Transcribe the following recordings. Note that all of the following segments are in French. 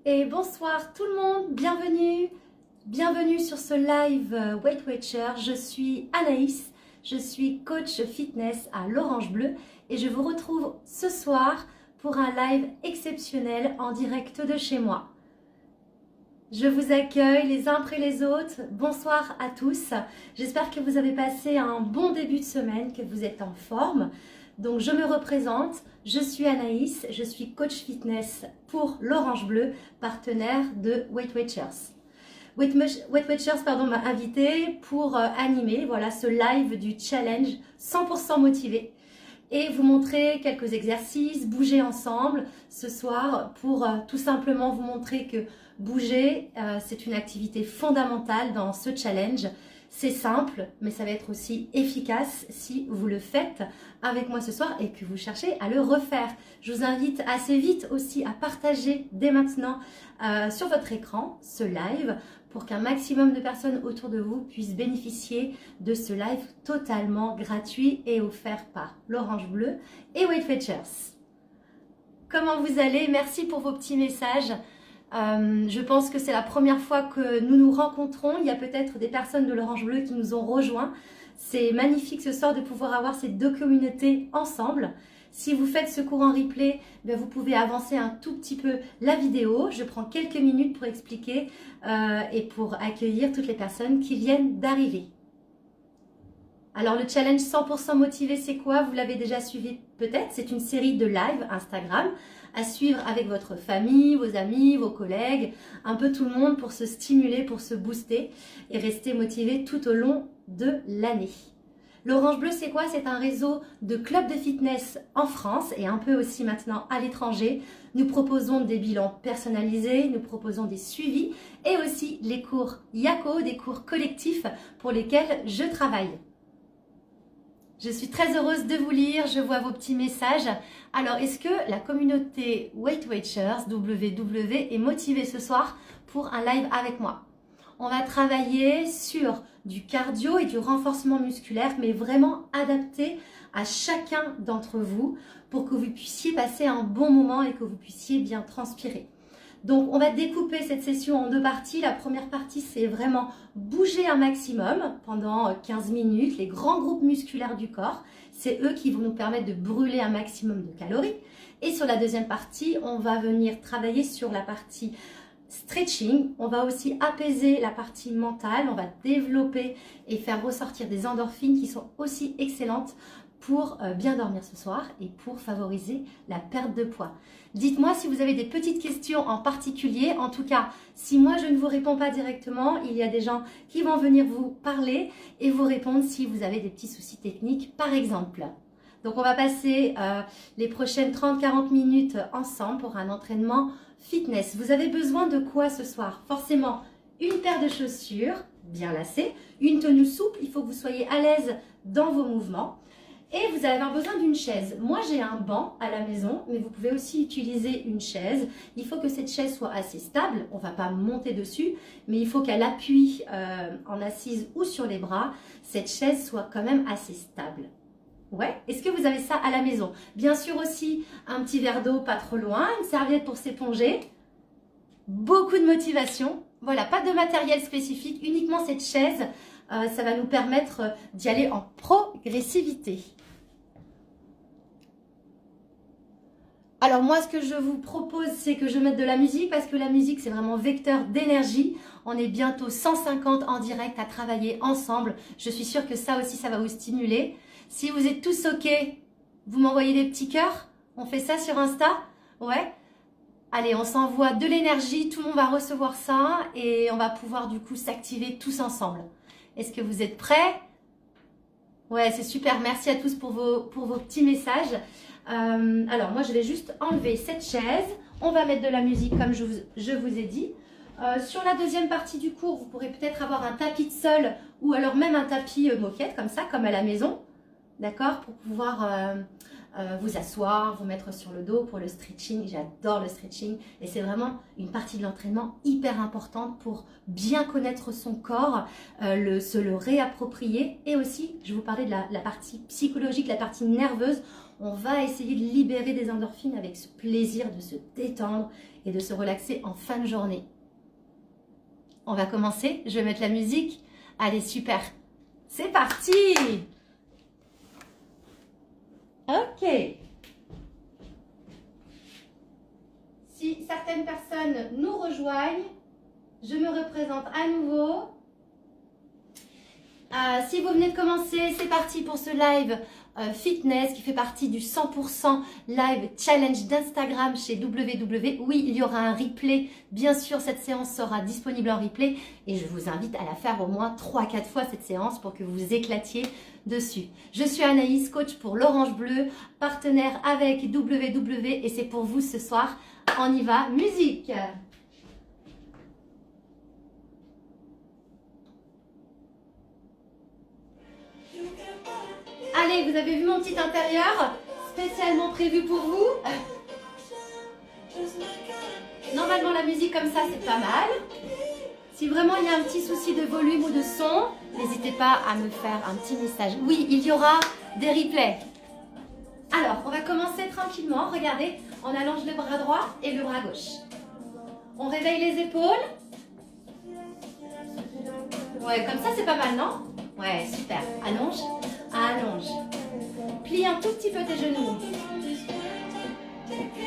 Et bonsoir tout le monde, bienvenue sur ce live Weight Watcher. Je suis Anaïs, je suis coach fitness à l'Orange Bleu et je vous retrouve ce soir pour un live exceptionnel en direct de chez moi. Je vous accueille les uns après les autres, bonsoir à tous. J'espère que vous avez passé un bon début de semaine, que vous êtes en forme. Donc je me représente, je suis Anaïs, je suis coach fitness pour l'Orange Bleu, partenaire de Weight Watchers. Weight Watchers m'a invité pour animer ce live du challenge 100% motivé et vous montrer quelques exercices, bouger ensemble ce soir pour tout simplement vous montrer que bouger, c'est une activité fondamentale dans ce challenge. C'est simple, mais ça va être aussi efficace si vous le faites avec moi ce soir et que vous cherchez à le refaire. Je vous invite assez vite aussi à partager dès maintenant sur votre écran ce live pour qu'un maximum de personnes autour de vous puissent bénéficier de ce live totalement gratuit et offert par l'Orange Bleu et Weight Watchers. Comment vous allez? Merci pour vos petits messages. Je pense que c'est la première fois que nous nous rencontrons. Il y a peut-être des personnes de l'Orange Bleu qui nous ont rejoints. C'est magnifique ce soir de pouvoir avoir ces deux communautés ensemble. Si vous faites ce cours en replay, vous pouvez avancer un tout petit peu la vidéo. Je prends quelques minutes pour expliquer et pour accueillir toutes les personnes qui viennent d'arriver. Alors le challenge 100% motivé, c'est quoi? Vous l'avez déjà suivi peut-être. C'est une série de live Instagram à suivre avec votre famille, vos amis, vos collègues, un peu tout le monde pour se stimuler, pour se booster et rester motivé tout au long de l'année. L'Orange Bleu, c'est quoi? C'est un réseau de clubs de fitness en France et un peu aussi maintenant à l'étranger. Nous proposons des bilans personnalisés, nous proposons des suivis et aussi les cours Yako, des cours collectifs pour lesquels je travaille. Je suis très heureuse de vous lire, je vois vos petits messages. Alors, est-ce que la communauté Weight Watchers, WW, est motivée ce soir pour un live avec moi? On va travailler sur du cardio et du renforcement musculaire, mais vraiment adapté à chacun d'entre vous pour que vous puissiez passer un bon moment et que vous puissiez bien transpirer. Donc, on va découper cette session en deux parties. La première partie, c'est vraiment bouger un maximum pendant 15 minutes, les grands groupes musculaires du corps. C'est eux qui vont nous permettre de brûler un maximum de calories. Et sur la deuxième partie, on va venir travailler sur la partie stretching. On va aussi apaiser la partie mentale. On va développer et faire ressortir des endorphines qui sont aussi excellentes pour bien dormir ce soir et pour favoriser la perte de poids. Dites-moi si vous avez des petites questions en particulier. En tout cas, si moi je ne vous réponds pas directement, il y a des gens qui vont venir vous parler et vous répondre si vous avez des petits soucis techniques par exemple. Donc on va passer les prochaines 30-40 minutes ensemble pour un entraînement fitness. Vous avez besoin de quoi ce soir? Forcément une paire de chaussures bien lacées, une tenue souple, il faut que vous soyez à l'aise dans vos mouvements. Et vous allez avoir besoin d'une chaise. Moi, j'ai un banc à la maison, mais vous pouvez aussi utiliser une chaise. Il faut que cette chaise soit assez stable. On ne va pas monter dessus, mais il faut qu'elle appuie en assise ou sur les bras. Cette chaise soit quand même assez stable. Ouais, est-ce que vous avez ça à la maison? Bien sûr aussi, un petit verre d'eau pas trop loin, une serviette pour s'éponger. Beaucoup de motivation. Voilà, pas de matériel spécifique, uniquement cette chaise. Ça va nous permettre d'y aller en progressivité. Alors moi, ce que je vous propose, c'est que je mette de la musique parce que la musique, c'est vraiment vecteur d'énergie. On est bientôt 150 en direct à travailler ensemble. Je suis sûre que ça aussi, ça va vous stimuler. Si vous êtes tous OK, vous m'envoyez des petits cœurs. On fait ça sur Insta? Ouais. Allez, on s'envoie de l'énergie. Tout le monde va recevoir ça et on va pouvoir du coup s'activer tous ensemble. Est-ce que vous êtes prêts? Ouais, c'est super. Merci à tous pour vos petits messages. Alors, moi, je vais juste enlever cette chaise. On va mettre de la musique, comme je vous ai dit. Sur la deuxième partie du cours, vous pourrez peut-être avoir un tapis de sol ou alors même un tapis moquette, comme ça, comme à la maison. D'accord? Pour pouvoir vous asseoir, vous mettre sur le dos pour le stretching. J'adore le stretching et c'est vraiment une partie de l'entraînement hyper importante pour bien connaître son corps, se le réapproprier. Et aussi, je vous parlais de la partie psychologique, la partie nerveuse. On va essayer de libérer des endorphines avec ce plaisir de se détendre et de se relaxer en fin de journée. On va commencer, je vais mettre la musique. Allez, super. C'est parti! Ok. Si certaines personnes nous rejoignent, je me représente à nouveau. Si vous venez de commencer, c'est parti pour ce live fitness qui fait partie du 100% live challenge d'Instagram chez WW. Oui, il y aura un replay. Bien sûr, cette séance sera disponible en replay et je vous invite à la faire au moins 3-4 fois cette séance pour que vous vous éclatiez dessus. Je suis Anaïs, coach pour l'Orange Bleu, partenaire avec WW et c'est pour vous ce soir. On y va, musique! Allez, vous avez vu mon petit intérieur spécialement prévu pour vous. Normalement, la musique comme ça, c'est pas mal. Si vraiment il y a un petit souci de volume ou de son, n'hésitez pas à me faire un petit message. Oui, il y aura des replays. Alors, on va commencer tranquillement. Regardez, on allonge le bras droit et le bras gauche. On réveille les épaules. Ouais, comme ça, c'est pas mal, non? Ouais, super. Allonge. Allonge. Plie un tout petit peu tes genoux.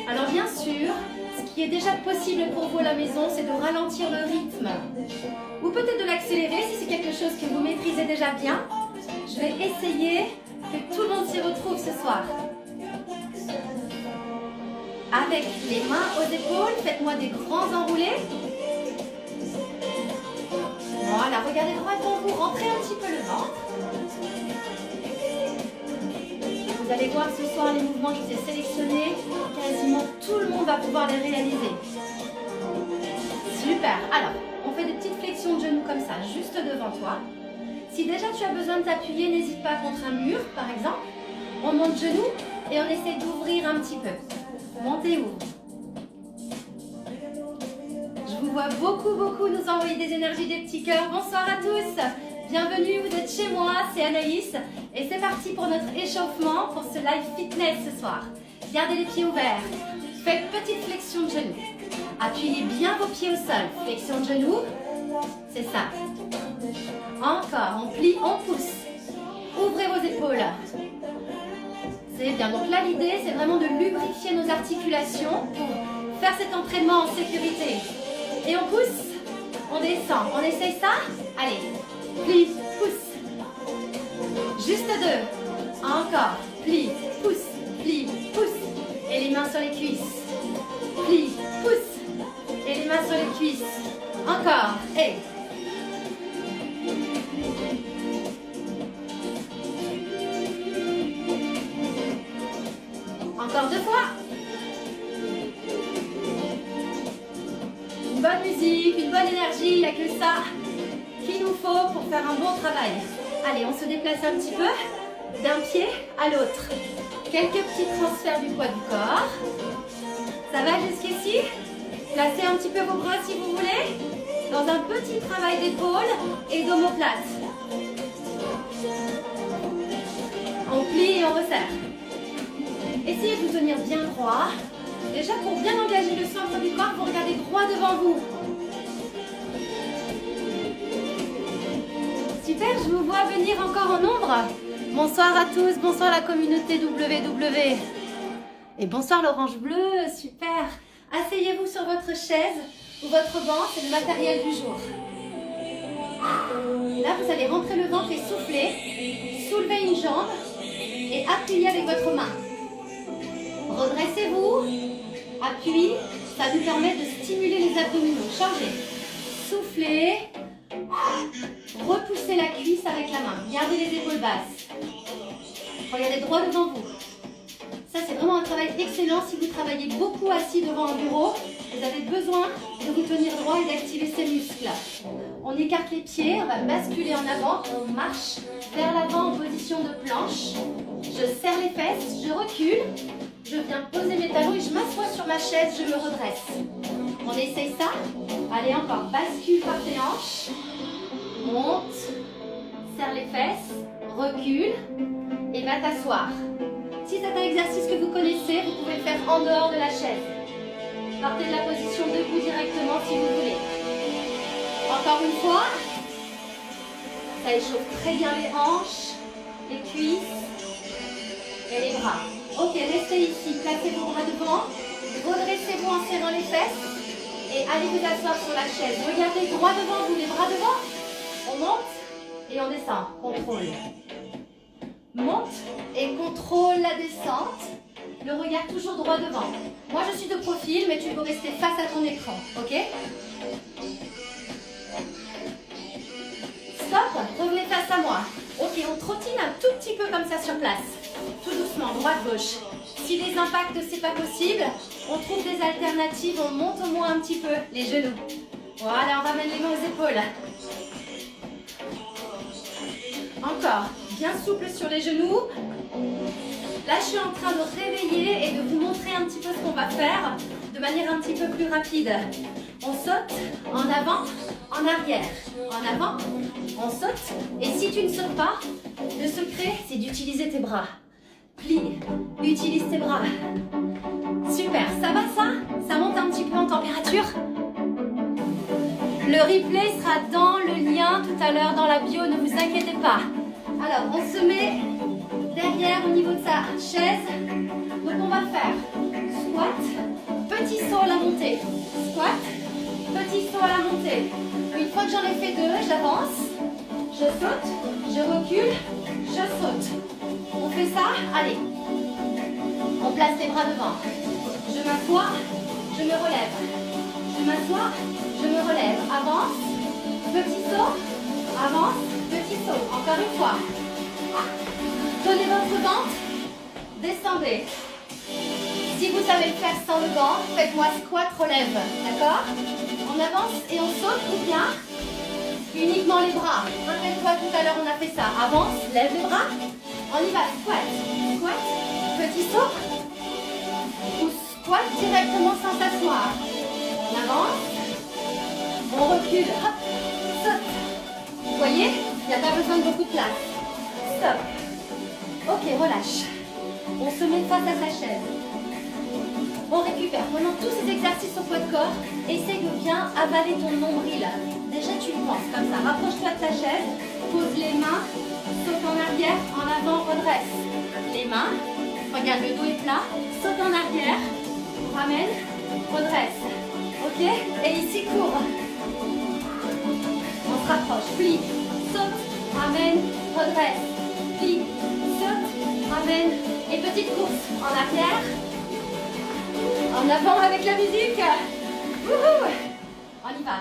Alors bien sûr, ce qui est déjà possible pour vous à la maison, c'est de ralentir le rythme. Ou peut-être de l'accélérer si c'est quelque chose que vous maîtrisez déjà bien. Je vais essayer que tout le monde s'y retrouve ce soir. Avec les mains aux épaules, faites-moi des grands enroulés. Voilà, regardez droit devant vous, rentrez un petit peu le ventre. Vous allez voir ce soir les mouvements que je vous ai sélectionnés, quasiment tout le monde va pouvoir les réaliser. Super. Alors, on fait des petites flexions de genoux comme ça, juste devant toi. Si déjà tu as besoin de t'appuyer, n'hésite pas contre un mur, par exemple. On monte genoux et on essaie d'ouvrir un petit peu. Montez, ouvre. Je vous vois beaucoup nous envoyer des énergies, des petits cœurs. Bonsoir à tous. Bienvenue, vous êtes chez moi, c'est Anaïs. Et c'est parti pour notre échauffement pour ce live fitness ce soir. Gardez les pieds ouverts. Faites petite flexion de genoux. Appuyez bien vos pieds au sol. Flexion de genoux. C'est ça. Encore, on plie, on pousse. Ouvrez vos épaules. C'est bien. Donc là, l'idée, c'est vraiment de lubrifier nos articulations pour faire cet entraînement en sécurité. Et on pousse, on descend. On essaye ça? Allez. Plie, pousse. Juste deux. Encore. Plie, pousse, plie, pousse. Et les mains sur les cuisses. Plie, pousse. Et les mains sur les cuisses. Encore. Et. Encore deux fois. Une bonne musique, une bonne énergie, il n'y a que ça qu'il nous faut pour faire un bon travail. Allez, on se déplace un petit peu d'un pied à l'autre. Quelques petits transferts du poids du corps. Ça va jusqu'ici? Placez un petit peu vos bras si vous voulez. Dans un petit travail d'épaule et d'omoplate. On plie et on resserre. Essayez de vous tenir bien droit. Déjà, pour bien engager le centre du corps, vous regardez droit devant vous. Super, je vous vois venir encore en nombre. Bonsoir à tous, bonsoir la communauté WW. Et bonsoir l'Orange Bleu, super. Asseyez-vous sur votre chaise ou votre banc, c'est le matériel du jour. Là, vous allez rentrer le ventre et souffler. Soulevez une jambe et appuyez avec votre main. Redressez-vous. Appui, ça nous permet de stimuler les abdominaux. Changez. Soufflez. Repoussez la cuisse avec la main. Gardez les épaules basses. Regardez droit devant vous. Ça, c'est vraiment un travail excellent si vous travaillez beaucoup assis devant un bureau. Vous avez besoin de vous tenir droit et d'activer ces muscles. On écarte les pieds, on va basculer en avant, on marche vers l'avant en position de planche. Je serre les fesses, je recule, je viens poser mes talons et je m'assois sur ma chaise, je me redresse. On essaye ça. Allez, encore, bascule par tes hanches. Monte, serre les fesses, recule et va t'asseoir. Si c'est un exercice que vous connaissez, vous pouvez le faire en dehors de la chaise. Partez de la position debout directement si vous voulez. Encore une fois. Ça échauffe très bien les hanches, les cuisses et les bras. Ok, restez ici, placez vos bras devant, redressez-vous en serrant les fesses et allez vous asseoir sur la chaise. Regardez droit devant vous, les bras devant. On monte et on descend. Contrôle. Monte et contrôle la descente. Le regard toujours droit devant. Moi, je suis de profil, mais tu peux rester face à ton écran, ok? Stop, revenez face à moi. Ok, on trottine un tout petit peu comme ça sur place. Tout doucement, droite-gauche. Si les impacts, c'est pas possible, on trouve des alternatives, on monte au moins un petit peu les genoux. Voilà, on ramène les mains aux épaules. Encore, bien souple sur les genoux. Là, je suis en train de réveiller et de vous montrer un petit peu ce qu'on va faire de manière un petit peu plus rapide. On saute en avant, en arrière. En avant, on saute. Et si tu ne sautes pas, le secret, c'est d'utiliser tes bras. Plie, utilise tes bras. Super, ça va ça? Ça monte un petit peu en température? Le replay sera dans le lien tout à l'heure dans la bio, ne vous inquiétez pas. Alors, on se met derrière au niveau de sa chaise. Donc, on va faire squat, petit saut à la montée. Squat, petit saut à la montée. Une fois que j'en ai fait deux, j'avance, je saute, je recule, je saute. On fait ça, allez. On place les bras devant. Je m'assois, je me relève. Je m'assois, je me relève. Avance, petit saut, avance, petit saut. Encore une fois. Tenez votre ventre, descendez. Si vous savez le faire sans le banc, faites-moi squat, relève. D'accord? On avance et on saute ou bien uniquement les bras. Rappelle-toi, tout à l'heure on a fait ça. Avance, lève les bras. On y va, squat, squat, petit saut. Ou squat directement sans s'asseoir. On avance, on recule, hop, saute. Vous voyez, il n'y a pas besoin de beaucoup de place. Stop. Ok, relâche. On se met face à sa chaise. On récupère. Pendant tous ces exercices au poids de corps, essaye de bien avaler ton nombril. Déjà, tu le penses comme ça. Rapproche-toi de ta chaise. Pose les mains. Saute en arrière, en avant, redresse. Les mains. Regarde, le dos est plat. Saute en arrière. Ramène. Redresse. Ok? Et ici, cours. On se rapproche. Plie. Saute. Ramène. Redresse. Plie. Saute. Ramène. Et petite course. En arrière. En avant avec la musique. Wouhou. On y va.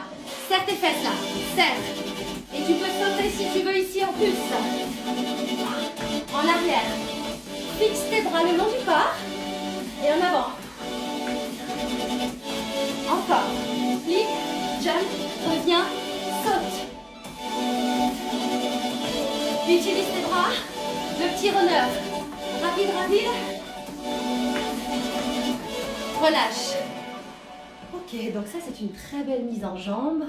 Serre tes fesses là. Serre. Et tu peux sauter si tu veux ici en plus. En arrière. Fixe tes bras le long du corps. Et en avant. Encore. Plie. Jump. Reviens. Saute. Utilise tes bras. Le petit runner. Rapide, rapide. Relâche. Ok, donc ça c'est une très belle mise en jambe.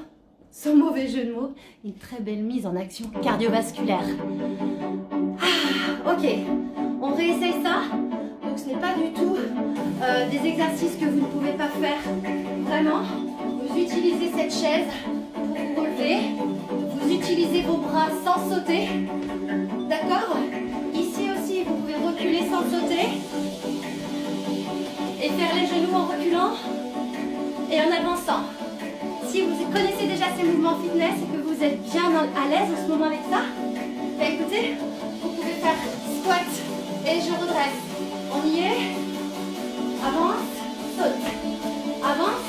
Sans mauvais jeu de mots, une très belle mise en action cardiovasculaire. Ah, ok, on réessaye ça. Donc ce n'est pas du tout des exercices que vous ne pouvez pas faire. Vraiment, vous utilisez cette chaise pour vous relever. Vous utilisez vos bras sans sauter. D'accord? Ici aussi, vous pouvez reculer sans sauter. Et faire les genoux en reculant et en avançant. Si vous connaissez déjà ces mouvements fitness et que vous êtes bien à l'aise en ce moment avec ça, bah écoutez, vous pouvez faire squat et je redresse. On y est. Avance, saute. Avance,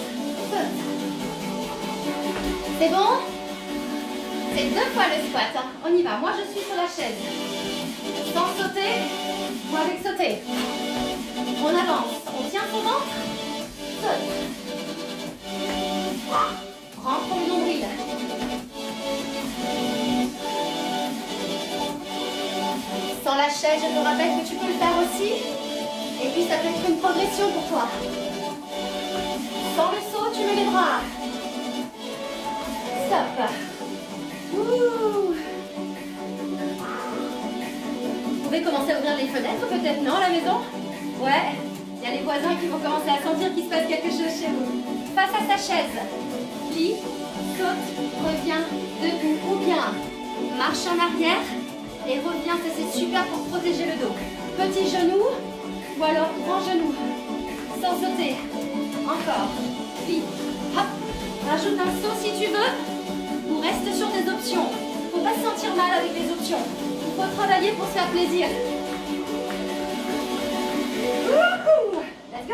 saute. C'est bon? C'est 2 fois le squat. Hein. On y va. Moi, je suis sur la chaise. Sans sauter ou avec sauter. On avance. On tient son ventre. Saute. Rentre le nombril. Sans la chaise, je te rappelle que tu peux le faire aussi. Et puis ça peut être une progression pour toi. Sans le saut, tu mets les bras. Stop. Ouh. Vous pouvez commencer à ouvrir les fenêtres, peut-être non à la maison? Ouais, il y a les voisins qui vont commencer à sentir qu'il se passe quelque chose chez vous. Face à sa chaise, plie, saute, reviens debout ou bien marche en arrière et reviens, ça c'est super pour protéger le dos. Petit genou ou alors grand genou, sans sauter. Encore, plie, hop, rajoute un saut si tu veux ou reste sur tes options. Faut pas se sentir mal avec les options. Il faut travailler pour se faire plaisir. Wouhou! Let's go!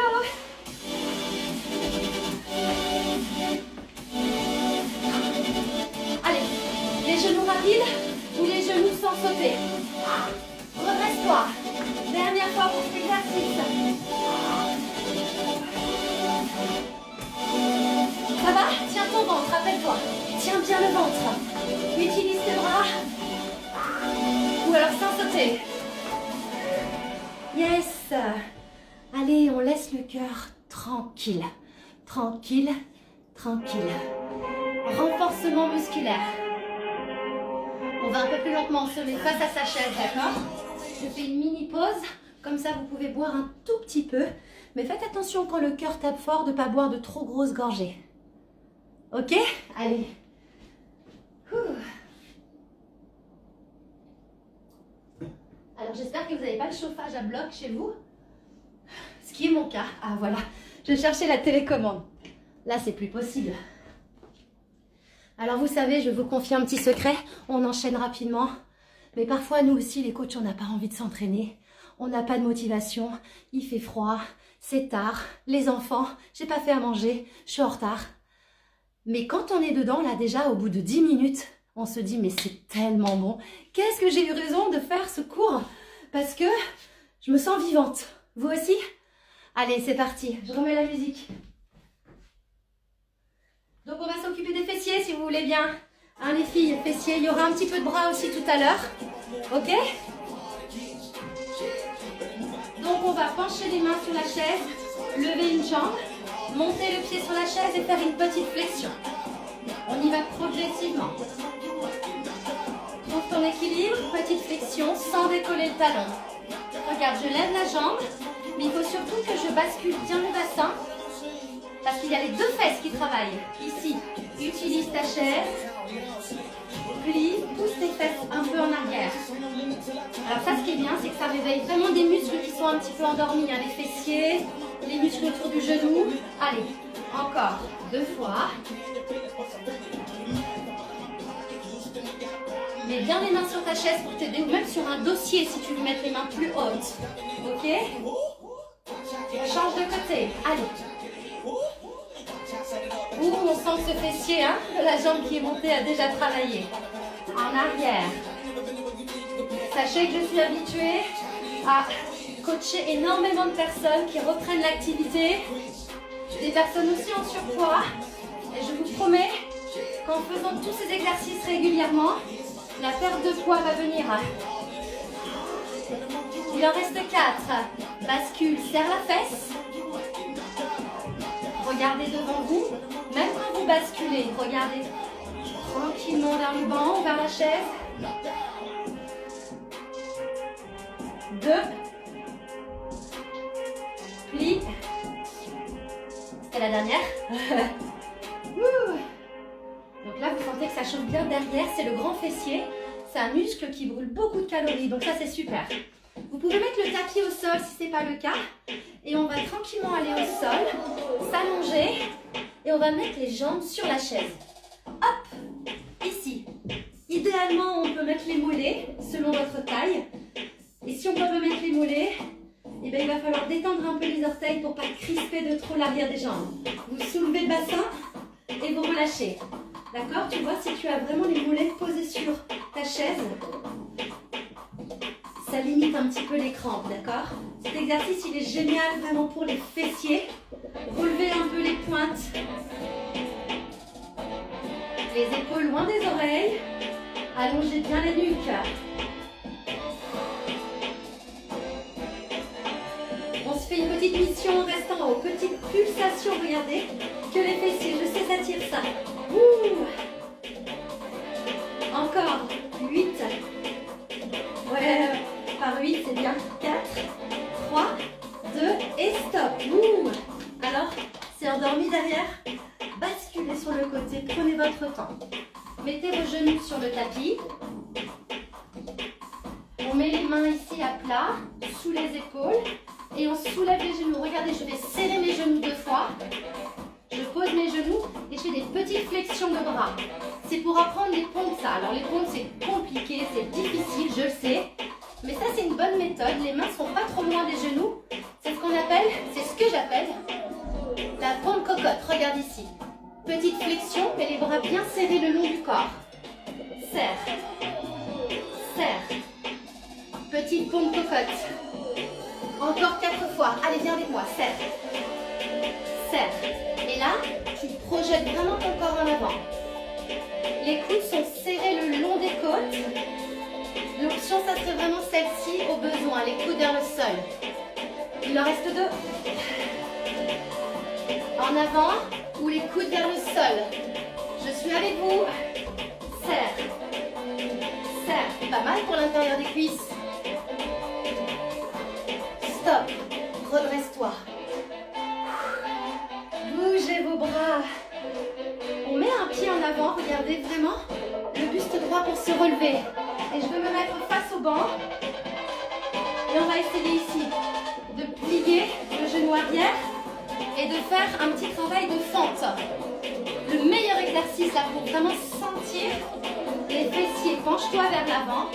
Allez, les genoux rapides ou les genoux sans sauter. Redresse-toi. Dernière fois pour cet exercice. Ça va? Tiens ton ventre, rappelle-toi. Tiens bien le ventre. Utilise tes bras. Ou alors sans sauter. Yes. Allez, on laisse le cœur tranquille. Tranquille, tranquille. Renforcement musculaire. On va un peu plus lentement, on se met face à sa chaise, d'accord? Je fais une mini pause. Comme ça, vous pouvez boire un tout petit peu. Mais faites attention quand le cœur tape fort de ne pas boire de trop grosses gorgées. Ok? Allez. Ouh. Alors j'espère que vous n'avez pas le chauffage à bloc chez vous. Ce qui est mon cas. Ah voilà, je cherchais la télécommande. Là c'est plus possible. Alors vous savez, je vous confie un petit secret. On enchaîne rapidement. Mais parfois nous aussi les coachs, on n'a pas envie de s'entraîner. On n'a pas de motivation. Il fait froid. C'est tard. Les enfants, j'ai pas fait à manger. Je suis en retard. Mais quand on est dedans, là déjà au bout de 10 minutes, on se dit mais c'est tellement bon. Qu'est-ce que j'ai eu raison de faire ce cours? Parce que je me sens vivante. Vous aussi? Allez, c'est parti. Je remets la musique. Donc on va s'occuper des fessiers si vous voulez bien. Hein les filles, fessiers. Il y aura un petit peu de bras aussi tout à l'heure. Ok? Donc on va pencher les mains sur la chaise, lever une jambe, monter le pied sur la chaise et faire une petite flexion. On y va progressivement. Trouve ton équilibre, petite flexion sans décoller le talon. Regarde, je lève la jambe, mais il faut surtout que je bascule bien le bassin parce qu'il y a les deux fesses qui travaillent. Ici, utilise ta chaise, plie, pousse tes fesses un peu en arrière. Alors ça, ce qui est bien, c'est que ça réveille vraiment des muscles qui sont un petit peu endormis, hein, les fessiers, les muscles autour du genou. Allez, encore 2 fois. Mets bien les mains sur ta chaise pour t'aider, ou même sur un dossier si tu veux mettre les mains plus hautes. Ok? Change de côté. Allez. Ouh, on sent que ce fessier, hein, la jambe qui est montée a déjà travaillé. En arrière. Sachez que je suis habituée à coacher énormément de personnes qui reprennent l'activité. Des personnes aussi en surpoids. Et je vous promets qu'en faisant tous ces exercices régulièrement, la perte de poids va venir. Il en reste 4. Bascule, serre la fesse. Regardez devant vous. Même quand vous basculez, regardez tranquillement vers le banc ou vers la chaise. 2. Plie. C'était la dernière. Donc là, vous sentez que ça chauffe bien derrière. C'est le grand fessier. C'est un muscle qui brûle beaucoup de calories. Donc ça, c'est super. Vous pouvez mettre le tapis au sol si ce n'est pas le cas. Et on va tranquillement aller au sol, s'allonger. Et on va mettre les jambes sur la chaise. Hop, ici. Idéalement, on peut mettre les mollets selon votre taille. Et si on peut pas mettre les mollets, eh bien, il va falloir détendre un peu les orteils pour ne pas crisper de trop l'arrière des jambes. Vous soulevez le bassin et vous relâchez. D'accord? Tu vois, si tu as vraiment les mollets posés sur ta chaise, ça limite un petit peu les crampes, d'accord? Cet exercice, il est génial vraiment pour les fessiers. Relevez un peu les pointes. Les épaules loin des oreilles. Allongez bien les nuques. On se fait une petite mission, on reste en haut. Petite pulsation, regardez. Que les fessiers, je sais, ça tire ça. Ouh. Encore. 8. Ouais, par 8, c'est bien. 4, 3, 2 et stop. Ouh. Alors, c'est endormi derrière. Basculez sur le côté, prenez votre temps. Mettez vos genoux sur le tapis. On met les mains ici à plat, sous les épaules. Et on soulève les genoux. Regardez, je vais serrer mes genoux 2 fois. Je pose mes genoux et je fais des petites flexions de bras. C'est pour apprendre les pompes, ça. Alors les pompes, c'est compliqué, c'est difficile, je le sais. Mais ça, c'est une bonne méthode. Les mains ne sont pas trop loin des genoux. C'est ce qu'on appelle, c'est ce que j'appelle la pompe cocotte. Regarde ici. Petite flexion, mais les bras bien serrés le long du corps. Serre. Serre. Petite pompe cocotte. Encore 4 fois. Allez, viens avec moi. Serre. Serre. Et là, tu projettes vraiment ton corps en avant. Les coudes sont serrés le long des côtes. L'option, ça serait vraiment celle-ci au besoin. Les coudes vers le sol. Il en reste 2. En avant ou les coudes vers le sol. Je suis avec vous. Serre. Serre. Pas mal pour l'intérieur des cuisses. Stop. Redresse-toi. Bougez vos bras. On met un pied en avant, regardez vraiment le buste droit pour se relever. Et je vais me mettre face au banc. Et on va essayer ici de plier le genou arrière et de faire un petit travail de fente. Le meilleur exercice là pour vraiment sentir les fessiers. Penche-toi vers l'avant.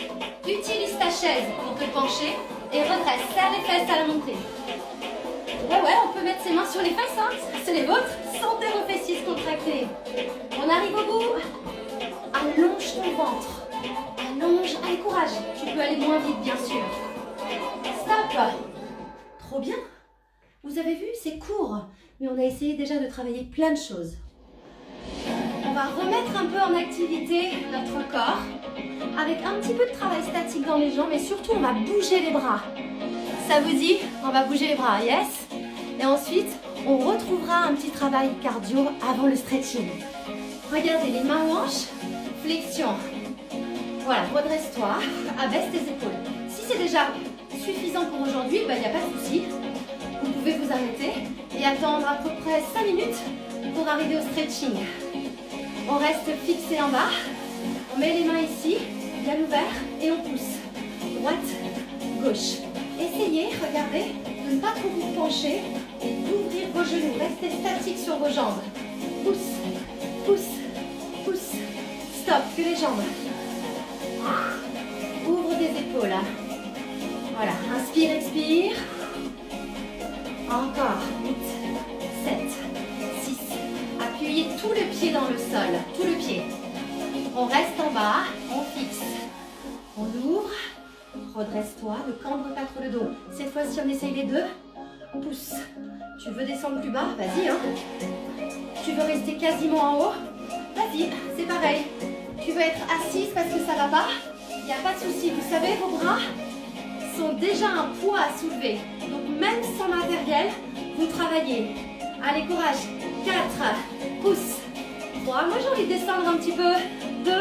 Utilise ta chaise pour te pencher et redresse. Serre les fesses à la montée. Ouais, on peut mettre ses mains sur les fesses, hein. C'est les vôtres. Sentez vos fessiers se contracter. On arrive au bout. Allonge ton ventre. Allonge. Allez, courage. Tu peux aller moins vite, bien sûr. Stop. Trop bien. Vous avez vu, c'est court. Mais on a essayé déjà de travailler plein de choses. On va remettre un peu en activité notre corps. Avec un petit peu de travail statique dans les jambes. Mais surtout, on va bouger les bras. Ça vous dit? On va bouger les bras, yes. Et ensuite, on retrouvera un petit travail cardio avant le stretching. Regardez, les mains aux hanches, flexion. Voilà, redresse-toi, abaisse tes épaules. Si c'est déjà suffisant pour aujourd'hui, il n'y a pas de souci. Vous pouvez vous arrêter et attendre à peu près 5 minutes pour arriver au stretching. On reste fixé en bas. On met les mains ici, bien ouverts, et on pousse. Droite, gauche. Essayez, regardez, de ne pas trop vous pencher et d'ouvrir vos genoux. Restez statique sur vos jambes. Pousse, pousse, pousse. Stop, que les jambes. Ouvre des épaules. Voilà, inspire, expire. Encore. 8, 7, 6. Appuyez tout le pied dans le sol. Tout le pied. On reste en bas, on fixe. On ouvre. Redresse-toi, ne cambre pas trop le dos. Cette fois-ci, on essaye les deux. Pousse. Tu veux descendre plus bas? Vas-y, hein. Tu veux rester quasiment en haut? Vas-y, c'est pareil. Tu veux être assise parce que ça va pas? Il n'y a pas de souci. Vous savez, vos bras sont déjà un poids à soulever. Donc, même sans matériel, vous travaillez. Allez, courage. 4. Pousse. 3. Moi, j'ai envie de descendre un petit peu. 2.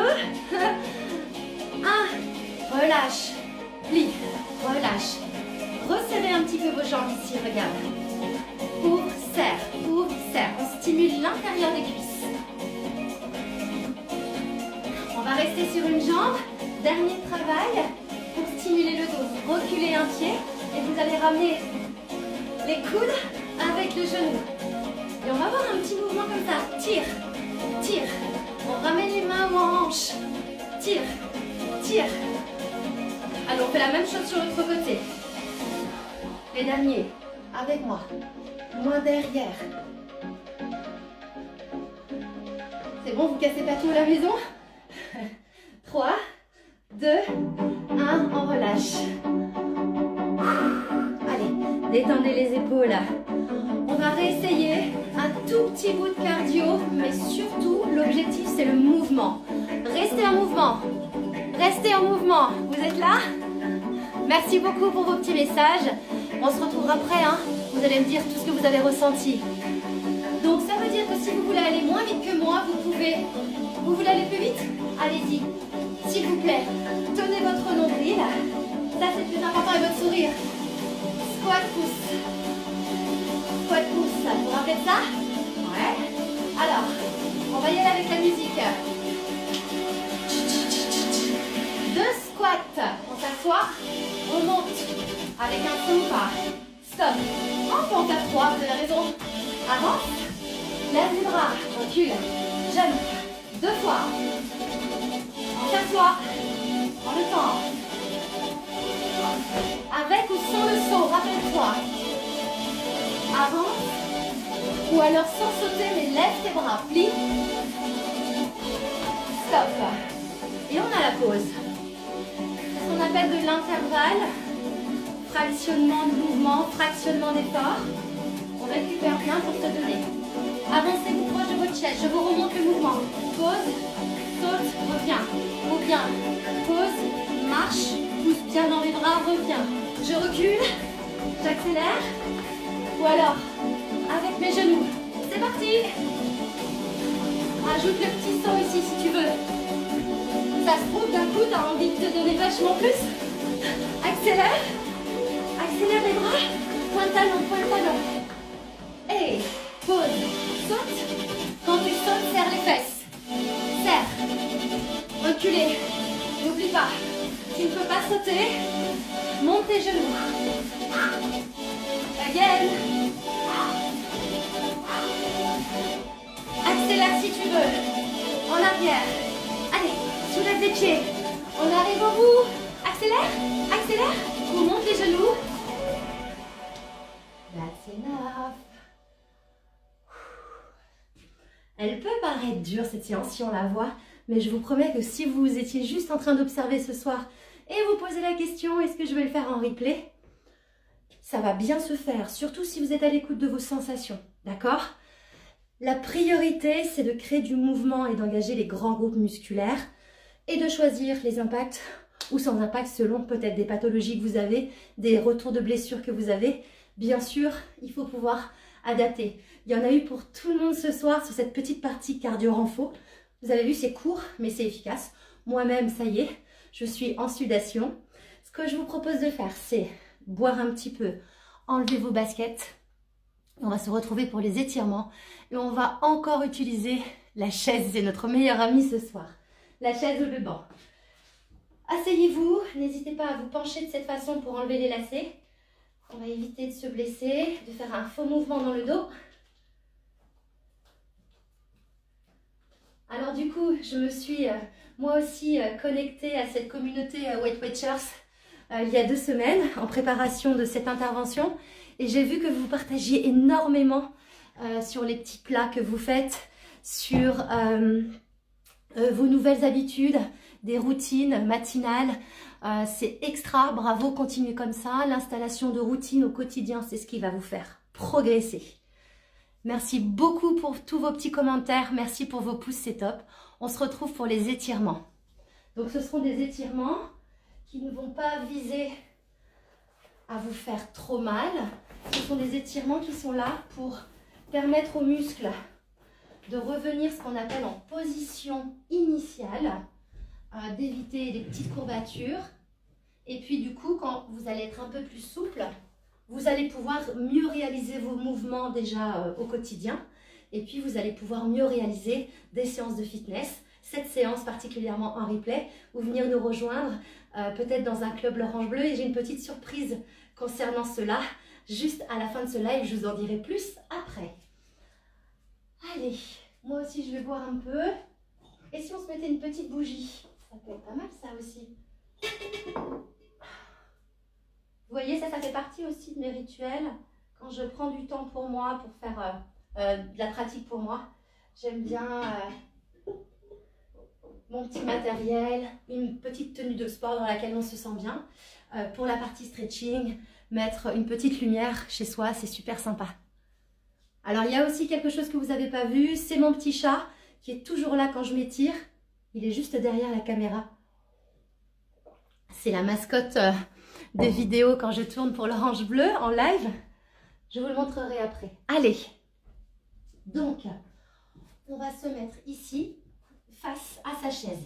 1. Relâche. Plie, relâche. Resserrez un petit peu vos jambes ici, regarde. Ouvre, serre, ouvre, serre. On stimule l'intérieur des cuisses. On va rester sur une jambe. Dernier travail pour stimuler le dos. Reculez un pied et vous allez ramener les coudes avec le genou. Et on va avoir un petit mouvement comme ça. Tire, tire. On ramène les mains aux hanches. Tire, tire. Allez, on fait la même chose sur l'autre côté. Les derniers, avec moi. Moins derrière. C'est bon, vous cassez pas tout à la maison? 3, 2, 1, on relâche. Allez, détendez les épaules. On va réessayer un tout petit bout de cardio, mais surtout, l'objectif, c'est le mouvement. Restez en mouvement. Restez en mouvement. Vous êtes là? Merci beaucoup pour vos petits messages. On se retrouve après. Hein. Vous allez me dire tout ce que vous avez ressenti. Donc, ça veut dire que si vous voulez aller moins vite que moi, vous pouvez... Vous voulez aller plus vite? Allez-y. S'il vous plaît, tenez votre nombril. Ça, c'est le plus important, et votre sourire. Squat, pouce. Squat, pouce. Vous vous rappelez de ça? Ouais. Alors, on va y aller avec la musique. 2 squats. On s'assoit. On monte. Avec un son ou pas. Stop. On monte à 3. Vous avez raison. Avance. Lève les bras. Recule. Jump. 2 fois. On s'assoit. Prends le temps. Avec ou sans le saut, rappelle-toi. Avance. Ou alors sans sauter, mais lève tes bras. Plie. Stop. Et on a la pause. C'est ce qu'on appelle de l'intervalle. Fractionnement de mouvement, fractionnement d'effort. On récupère bien pour se donner. Avancez-vous proche de votre chaise. Je vous remonte le mouvement. Pause, saute, reviens. Ou bien, pause, marche, pousse bien dans les bras, reviens. Je recule, j'accélère. Ou alors, avec mes genoux. C'est parti. Rajoute le petit saut ici si tu veux. Ça se trouve d'un coup, tu as envie de te donner vachement plus. Accélère. Accélère les bras. Point de talon, point de talon. Et pause. Saute. Quand tu sautes, serre les fesses. Serre. Reculez. N'oublie pas. Tu ne peux pas sauter. Monte tes genoux. Again. Accélère si tu veux. En arrière. Allez, soulève les pieds. On arrive au bout. Accélère. Accélère. On monte les genoux. That's enough. Elle peut paraître dure cette séance si on la voit, mais je vous promets que si vous étiez juste en train d'observer ce soir et vous posez la question, est-ce que je vais le faire en replay? Ça va bien se faire, surtout si vous êtes à l'écoute de vos sensations, d'accord? La priorité, c'est de créer du mouvement et d'engager les grands groupes musculaires et de choisir les impacts ou sans impact selon peut-être des pathologies que vous avez, des retours de blessures que vous avez. Bien sûr, il faut pouvoir adapter. Il y en a eu pour tout le monde ce soir sur cette petite partie cardio-renfo. Vous avez vu, c'est court, mais c'est efficace. Moi-même, ça y est, je suis en sudation. Ce que je vous propose de faire, c'est boire un petit peu, enlever vos baskets. On va se retrouver pour les étirements. Et on va encore utiliser la chaise. C'est notre meilleur ami ce soir. La chaise ou le banc. Asseyez-vous. N'hésitez pas à vous pencher de cette façon pour enlever les lacets. On va éviter de se blesser, de faire un faux mouvement dans le dos. Alors du coup, je me suis moi aussi connectée à cette communauté Weight Watchers il y a 2 semaines en préparation de cette intervention. Et j'ai vu que vous partagiez énormément sur les petits plats que vous faites, sur vos nouvelles habitudes, des routines matinales. C'est extra, bravo, continuez comme ça. L'installation de routine au quotidien, c'est ce qui va vous faire progresser. Merci beaucoup pour tous vos petits commentaires. Merci pour vos pouces, c'est top. On se retrouve pour les étirements. Donc ce seront des étirements qui ne vont pas viser à vous faire trop mal. Ce sont des étirements qui sont là pour permettre aux muscles de revenir ce qu'on appelle en position initiale, d'éviter les petites courbatures. Et puis du coup, quand vous allez être un peu plus souple, vous allez pouvoir mieux réaliser vos mouvements déjà au quotidien. Et puis vous allez pouvoir mieux réaliser des séances de fitness. Cette séance particulièrement en replay, ou venir nous rejoindre peut-être dans un club l'Orange Bleu. Et j'ai une petite surprise concernant cela. Juste à la fin de ce live, je vous en dirai plus après. Allez, moi aussi je vais boire un peu. Et si on se mettait une petite bougie? Ça peut être pas mal ça aussi. Vous voyez, ça fait partie aussi de mes rituels. Quand je prends du temps pour moi, pour faire de la pratique pour moi, j'aime bien mon petit matériel, une petite tenue de sport dans laquelle on se sent bien. Pour la partie stretching, mettre une petite lumière chez soi, c'est super sympa. Alors il y a aussi quelque chose que vous n'avez pas vu, c'est mon petit chat qui est toujours là quand je m'étire. Il est juste derrière la caméra. C'est la mascotte des vidéos quand je tourne pour l'Orange Bleu en live. Je vous le montrerai après. Allez, donc on va se mettre ici face à sa chaise.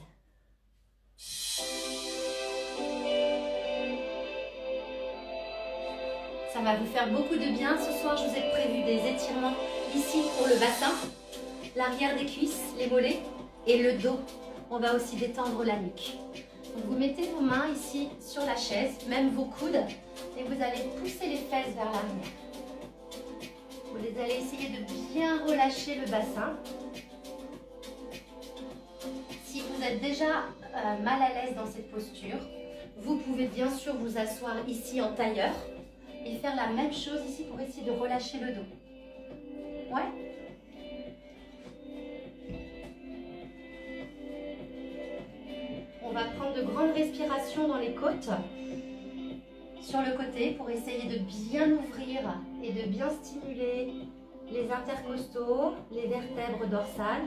Ça va vous faire beaucoup de bien. Ce soir, je vous ai prévu des étirements ici pour le bassin, l'arrière des cuisses, les mollets et le dos. On va aussi détendre la nuque. Donc, vous mettez vos mains ici sur la chaise, même vos coudes, et vous allez pousser les fesses vers l'arrière. Vous allez essayer de bien relâcher le bassin. Si vous êtes déjà mal à l'aise dans cette posture, vous pouvez bien sûr vous asseoir ici en tailleur et faire la même chose ici pour essayer de relâcher le dos. Ouais? On va prendre de grandes respirations dans les côtes, sur le côté, pour essayer de bien ouvrir et de bien stimuler les intercostaux, les vertèbres dorsales.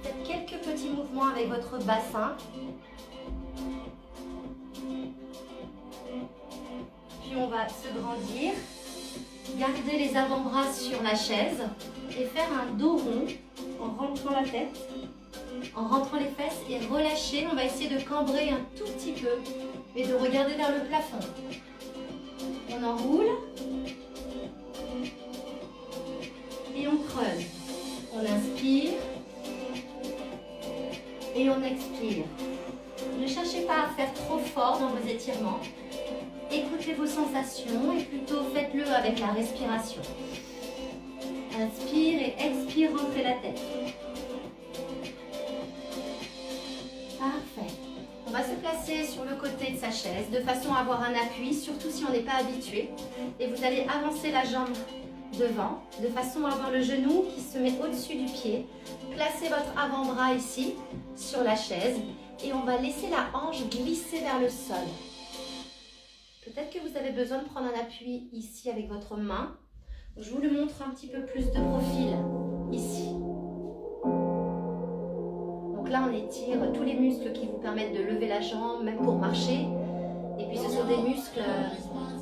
Faites quelques petits mouvements avec votre bassin. Puis on va se grandir, garder les avant-bras sur la chaise et faire un dos rond en rentrant la tête, en rentrant les fesses et relâcher. On va essayer de cambrer un tout petit peu et de regarder vers le plafond. On enroule et on creuse. On inspire et on expire. Ne cherchez pas à faire trop fort dans vos étirements. Écoutez vos sensations et plutôt faites-le avec la respiration. Inspire et expire, rentrez la tête. Parfait. On va se placer sur le côté de sa chaise de façon à avoir un appui, surtout si on n'est pas habitué. Et vous allez avancer la jambe devant, de façon à avoir le genou qui se met au-dessus du pied. Placez votre avant-bras ici, sur la chaise, et on va laisser la hanche glisser vers le sol. Peut-être que vous avez besoin de prendre un appui ici avec votre main. Je vous le montre un petit peu plus de profil, ici. Donc là, on étire tous les muscles qui vous permettent de lever la jambe, même pour marcher. Et puis ce sont des muscles,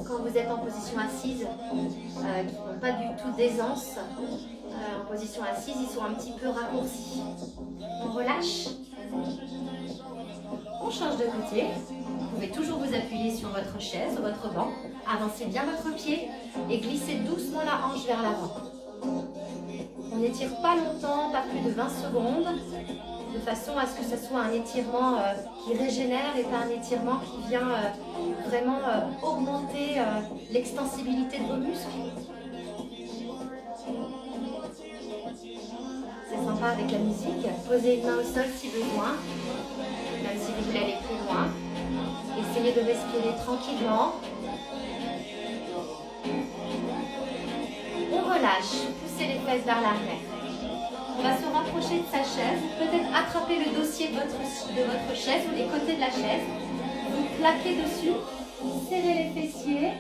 quand vous êtes en position assise, qui n'ont pas du tout d'aisance. En position assise, ils sont un petit peu raccourcis. On relâche. On change de côté. Vous pouvez toujours vous appuyer sur votre chaise, votre banc. Avancez bien votre pied et glissez doucement la hanche vers l'avant. On n'étire pas longtemps, pas plus de 20 secondes, de façon à ce que ce soit un étirement qui régénère et pas un étirement qui vient vraiment augmenter l'extensibilité de vos muscles. C'est sympa avec la musique. Posez une main au sol si besoin, même si vous voulez aller plus loin. Essayez de respirer tranquillement. On relâche, poussez les fesses vers l'arrière. On va se rapprocher de sa chaise, peut-être attraper le dossier de votre chaise ou les côtés de la chaise. Vous plaquez dessus, serrez les fessiers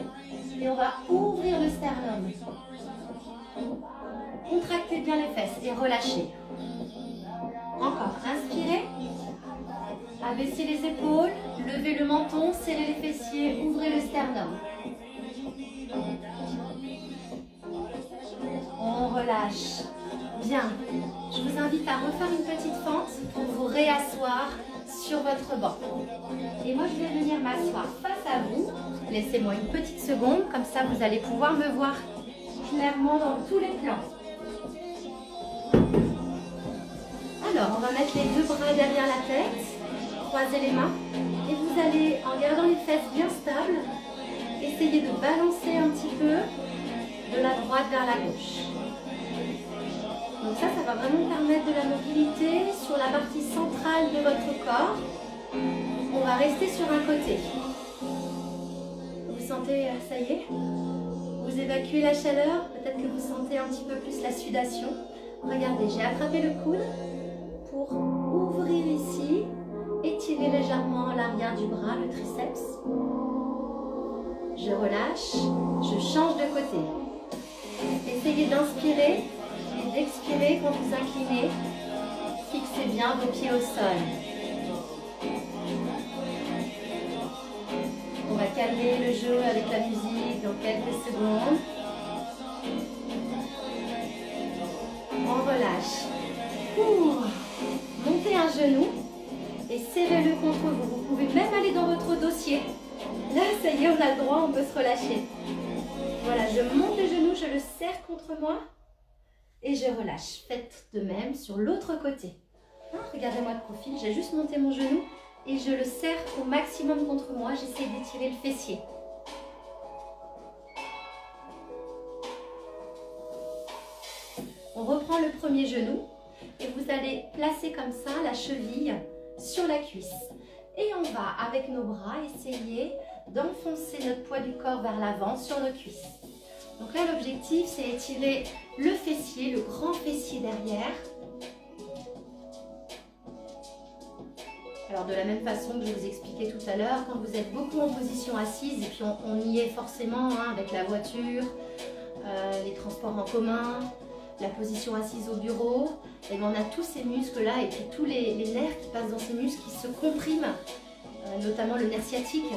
et on va ouvrir le sternum. Contractez bien les fesses et relâchez. Encore, inspirez. Abaissez les épaules, levez le menton, serrez les fessiers, ouvrez le sternum. On relâche. Bien. Je vous invite à refaire une petite fente pour vous réasseoir sur votre banc. Et moi, je vais venir m'asseoir face à vous. Laissez-moi une petite seconde, comme ça vous allez pouvoir me voir clairement dans tous les plans. Alors, on va mettre les deux bras derrière la tête. Croisez les mains et vous allez, en gardant les fesses bien stables, essayer de balancer un petit peu de la droite vers la gauche. Donc ça va vraiment permettre de la mobilité sur la partie centrale de votre corps. On va rester sur un côté. Vous sentez, ça y est, vous évacuez la chaleur, peut-être que vous sentez un petit peu plus la sudation. Regardez, j'ai attrapé le coude pour ouvrir ici. Étirez légèrement l'arrière du bras, le triceps. je relâche, je change de côté. Essayez d'inspirer et d'expirer quand vous inclinez. Fixez bien vos pieds au sol. On va calmer le jeu avec la musique dans quelques secondes. On relâche. Montez un genou et serrez-le contre vous. Vous pouvez même aller dans votre dossier. Là, ça y est, on a le droit, on peut se relâcher. Voilà, je monte le genou, je le serre contre moi et je relâche. Faites de même sur l'autre côté. Regardez-moi de profil, j'ai juste monté mon genou et je le serre au maximum contre moi. J'essaie d'étirer le fessier. On reprend le premier genou et vous allez placer comme ça la cheville sur la cuisse. Et on va, avec nos bras, essayer d'enfoncer notre poids du corps vers l'avant sur nos cuisses. Donc là, l'objectif, c'est étirer le fessier, le grand fessier derrière. Alors de la même façon que je vous expliquais tout à l'heure, quand vous êtes beaucoup en position assise, et puis on y est forcément avec la voiture, les transports en commun, la position assise au bureau, et bien on a tous ces muscles-là et puis tous les nerfs qui passent dans ces muscles qui se compriment, notamment le nerf sciatique.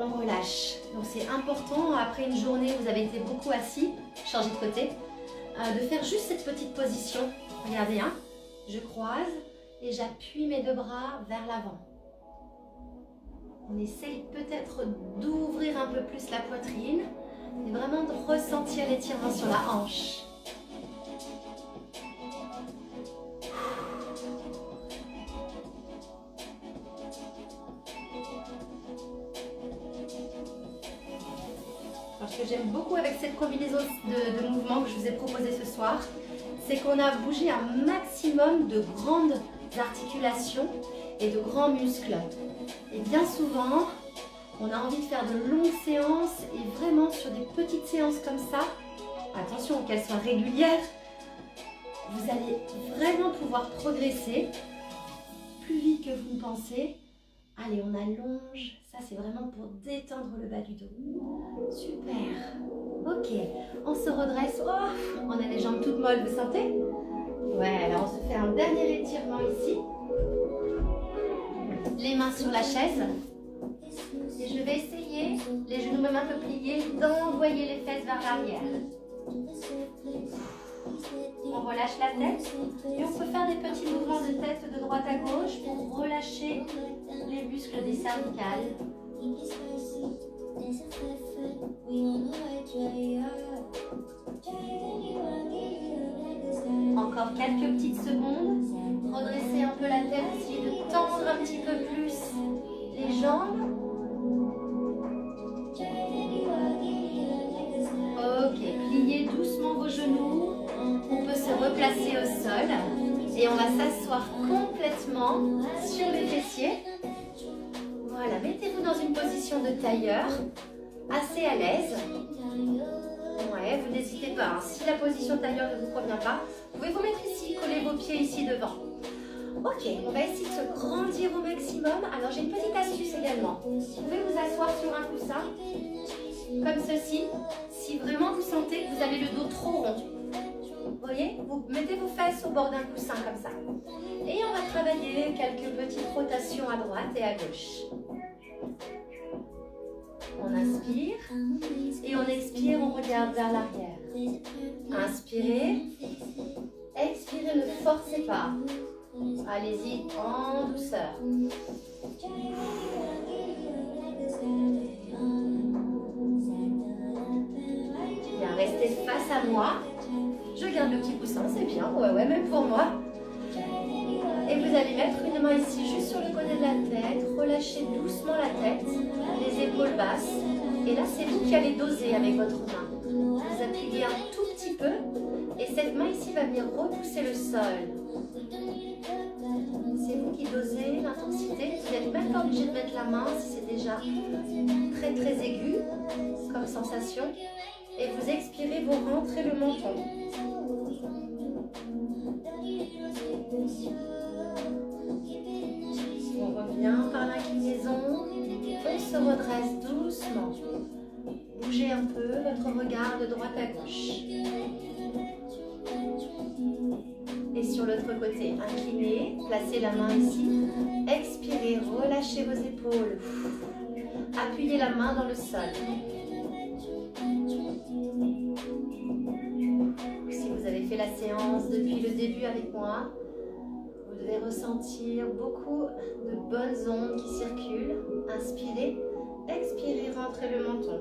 On relâche. Donc c'est important, après une journée où vous avez été beaucoup assis, changez de côté, de faire juste cette petite position. Regardez, je croise et j'appuie mes deux bras vers l'avant. On essaye peut-être d'ouvrir un peu plus la poitrine et vraiment de ressentir l'étirement sur la hanche. Alors, ce que j'aime beaucoup avec cette combinaison de mouvements que je vous ai proposé ce soir, c'est qu'on a bougé un maximum de grandes articulations et de grands muscles. Et bien souvent, on a envie de faire de longues séances et vraiment sur des petites séances comme ça, attention qu'elles soient régulières, vous allez vraiment pouvoir progresser plus vite que vous ne pensez. Allez, on allonge, ça c'est vraiment pour détendre le bas du dos. Super. Ok, on se redresse. Oh, on a les jambes toutes molles, vous sentez? Ouais, alors on se fait un dernier étirement ici. Les mains sur la chaise. Et je vais essayer, les genoux même un peu pliés, d'envoyer les fesses vers l'arrière. On relâche la tête. Et on peut faire des petits mouvements de tête de droite à gauche pour relâcher les muscles des cervicales. Encore quelques petites secondes. Redressez un peu la tête, essayez de tendre un petit peu plus les jambes. Ok, pliez doucement vos genoux. On peut se replacer au sol. Et on va s'asseoir complètement sur les fessiers. Voilà, mettez-vous dans une position de tailleur, assez à l'aise. Ouais, vous n'hésitez pas, si la position tailleur ne vous convient pas, vous pouvez vous mettre ici, coller vos pieds ici devant. Ok, on va essayer de se grandir au maximum. Alors j'ai une petite astuce également. Vous pouvez vous asseoir sur un coussin, comme ceci, si vraiment vous sentez que vous avez le dos trop rond. Vous voyez, vous mettez vos fesses au bord d'un coussin comme ça. Et on va travailler quelques petites rotations à droite et à gauche. On inspire et on expire, on regarde vers l'arrière. Inspirez, expirez, ne forcez pas. Allez-y en douceur. Bien, restez face à moi. Je garde le petit coussin, c'est bien. Ouais, même pour moi. Et vous allez mettre une main ici, juste sur le côté de la tête. Relâchez doucement la tête, les épaules basses. Et là, c'est vous qui allez doser avec votre main. Vous appuyez un tout petit peu. Et cette main ici va venir repousser le sol. C'est vous qui dosez l'intensité. Vous n'êtes même pas obligé de mettre la main si c'est déjà très très aigu comme sensation. Et vous expirez, vous rentrez le menton. On revient par l'inclinaison. on se redresse doucement. Bougez un peu votre regard de droite à gauche. Et sur l'autre côté, inclinez, placez la main ici. Expirez, relâchez vos épaules. Appuyez la main dans le sol. Si vous avez fait la séance depuis le début avec moi, vous devez ressentir beaucoup de bonnes ondes qui circulent. Inspirez, expirez, rentrez le menton.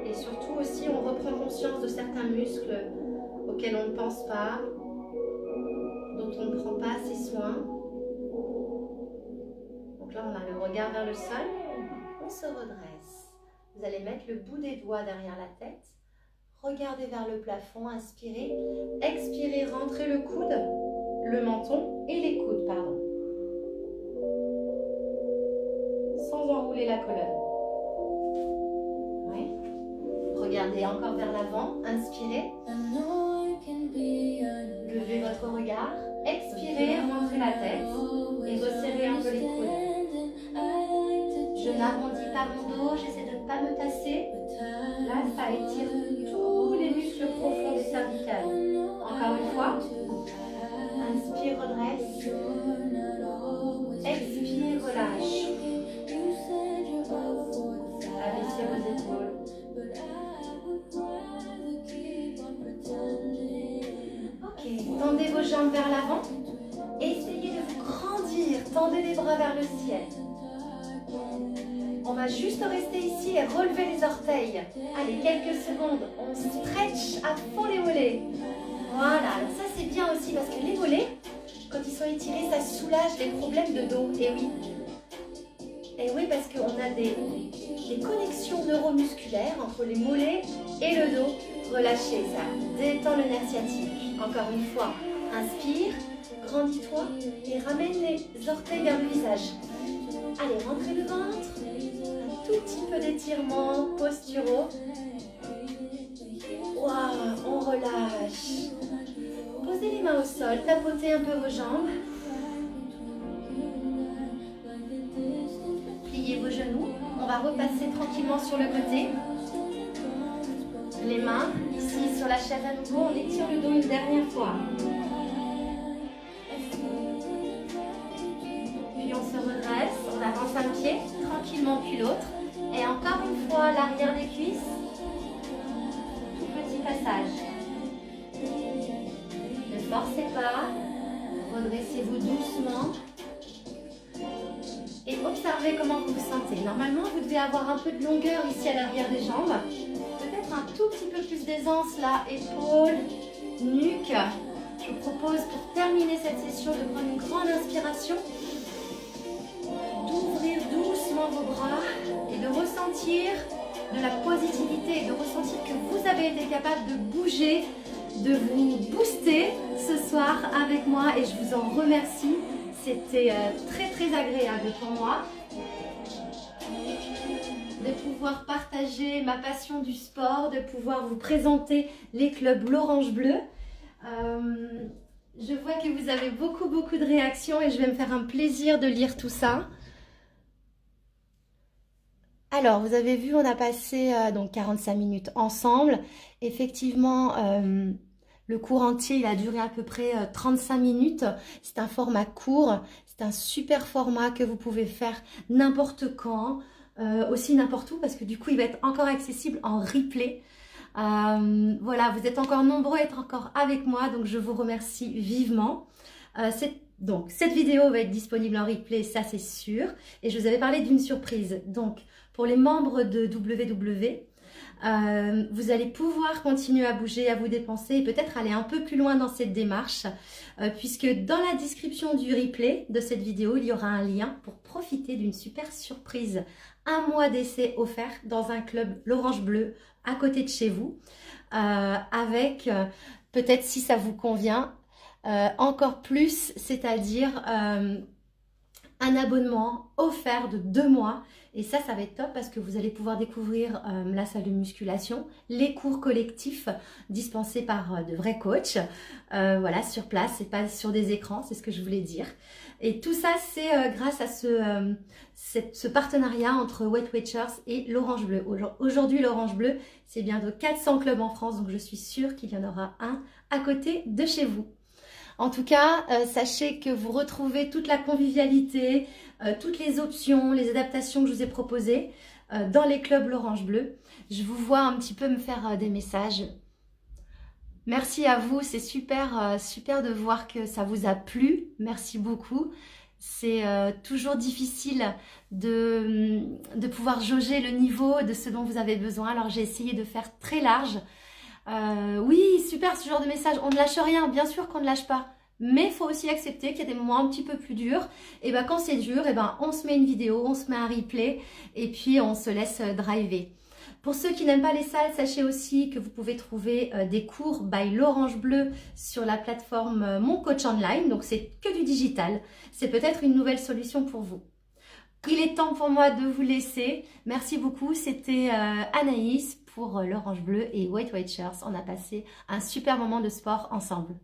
Et surtout aussi, on reprend conscience de certains muscles auxquels on ne pense pas, dont on ne prend pas assez soin. Donc là, on a le regard vers le sol. On se redresse. Vous allez mettre le bout des doigts derrière la tête. Regardez vers le plafond, inspirez. Expirez, rentrez le coude, le menton et les coudes, pardon. Sans enrouler la colonne. Oui. Regardez encore vers l'avant, inspirez. Levez votre regard. Expirez, rentrez la tête et resserrez un peu les coudes. Je n'arrondis pas mon dos, j'essaie de ne pas me tasser. Là, ça étire tous les muscles profonds du cervical. Encore une fois. Inspire, redresse. Expire, relâche. Abaissez vos épaules. Ok, tendez vos jambes vers l'avant. Essayez de vous grandir. Tendez les bras vers le ciel. On va juste rester ici et relever les orteils. Allez, quelques secondes. On stretch à fond les mollets. Voilà, alors ça c'est bien aussi parce que les mollets, quand ils sont étirés, ça soulage les problèmes de dos. Et oui. Et oui, parce qu'on a des connexions neuromusculaires entre les mollets et le dos. Relâchez ça. Détends le nerf sciatique. Encore une fois, inspire, grandis-toi et ramène les orteils vers le visage. Allez, rentrez le ventre. Un tout petit peu d'étirement posturaux. Waouh, on relâche. Posez les mains au sol, tapotez un peu vos jambes. Pliez vos genoux. On va repasser tranquillement sur le côté. Les mains ici sur la chaise à nouveau. On étire le dos une dernière fois. Puis on se redresse. On avance un pied tranquillement puis l'autre. Et encore une fois l'arrière des cuisses. Tout petit passage. Ne forcez pas. Redressez-vous doucement. Et observez comment vous vous sentez. Normalement, vous devez avoir un peu de longueur ici à l'arrière des jambes. Peut-être un tout petit peu plus d'aisance là, épaules, nuque. Je vous propose pour terminer cette session de prendre une grande inspiration, d'ouvrir doucement vos bras et de ressentir de la positivité et de ressentir que vous avez été capable de bouger, de vous booster ce soir avec moi et je vous en remercie. C'était très très agréable pour moi de pouvoir partager ma passion du sport, de pouvoir vous présenter les clubs l'Orange Bleu. Je vois que vous avez beaucoup de réactions et je vais me faire un plaisir de lire tout ça. Alors, vous avez vu, on a passé donc 45 minutes ensemble. Effectivement, le cours entier, il a duré à peu près 35 minutes. C'est un format court, c'est un super format que vous pouvez faire n'importe quand, aussi n'importe où, parce que du coup, il va être encore accessible en replay. Voilà, vous êtes encore nombreux à être encore avec moi, donc je vous remercie vivement. Donc, cette vidéo va être disponible en replay, ça c'est sûr. Et je vous avais parlé d'une surprise. Donc, pour les membres de WW, vous allez pouvoir continuer à bouger, à vous dépenser et peut-être aller un peu plus loin dans cette démarche puisque dans la description du replay de cette vidéo, il y aura un lien pour profiter d'une super surprise. Un mois d'essai offert dans un club l'Orange Bleu à côté de chez vous avec peut-être si ça vous convient encore plus, c'est-à-dire un abonnement offert de 2 mois. Et ça va être top parce que vous allez pouvoir découvrir la salle de musculation, les cours collectifs dispensés par de vrais coachs, voilà, sur place et pas sur des écrans, c'est ce que je voulais dire. Et tout ça, c'est grâce à ce partenariat entre Weight Watchers et l'Orange Bleu. Aujourd'hui, l'Orange Bleu, c'est bientôt 400 clubs en France, donc je suis sûre qu'il y en aura un à côté de chez vous. En tout cas, sachez que vous retrouvez toute la convivialité, toutes les options, les adaptations que je vous ai proposées dans les clubs l'Orange Bleu. Je vous vois un petit peu me faire des messages. Merci à vous, c'est super, super de voir que ça vous a plu. Merci beaucoup. C'est toujours difficile de pouvoir jauger le niveau de ce dont vous avez besoin. Alors j'ai essayé de faire très large. Oui, super ce genre de message. On ne lâche rien, bien sûr qu'on ne lâche pas. Mais il faut aussi accepter qu'il y a des moments un petit peu plus durs. Et ben quand c'est dur, et ben on se met une vidéo, on se met un replay et puis on se laisse driver. Pour ceux qui n'aiment pas les salles, sachez aussi que vous pouvez trouver des cours by l'Orange Bleu sur la plateforme Mon Coach Online. Donc c'est que du digital. C'est peut-être une nouvelle solution pour vous. Il est temps pour moi de vous laisser. Merci beaucoup. C'était Anaïs pour l'Orange Bleu et Weight Watchers. On a passé un super moment de sport ensemble.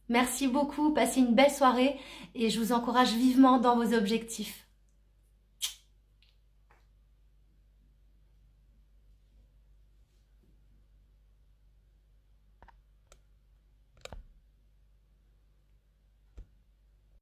Merci beaucoup. Passez une belle soirée et je vous encourage vivement dans vos objectifs.